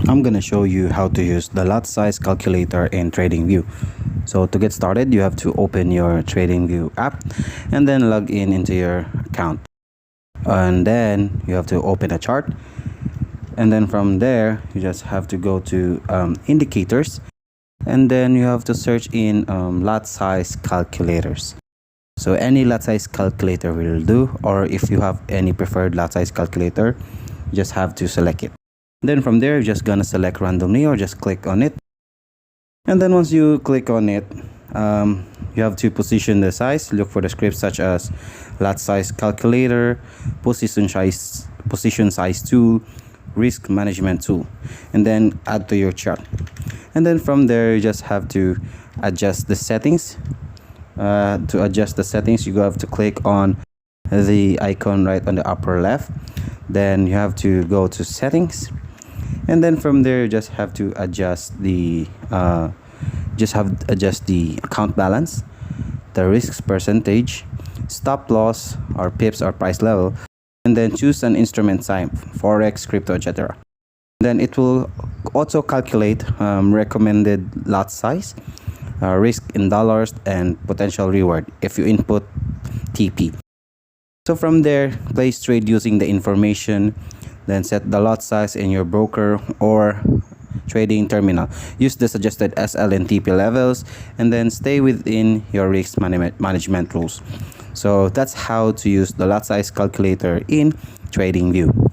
I'm gonna show you how to use the lot size calculator in TradingView. So to get started, you have to open your TradingView app and then log in into your account. And then you have to open a chart. And then from there, you just have to go to indicators. And then you have to search in lot size calculators. So any lot size calculator will do, or if you have any preferred lot size calculator, you just have to select it. Then from there, you're just gonna select randomly or just click on it. And then once you click on it, you have to position the size. Look for the scripts such as lot size calculator, position size tool, risk management tool, and then add to your chart. And then from there, you just have to adjust the settings. To adjust the settings, you have to click on the icon right on the upper left. Then you have to go to settings, and then from there you just have to adjust the account balance, the risks percentage, stop loss or pips or price level, and then choose an instrument type, forex, crypto, etc. Then it will also calculate recommended lot size, risk in dollars, and potential reward if you input TP. So from there, place trade using the information, then set the lot size in your broker or trading terminal. Use the suggested SL and TP levels, and then stay within your risk management rules. So that's how to use the lot size calculator in TradingView.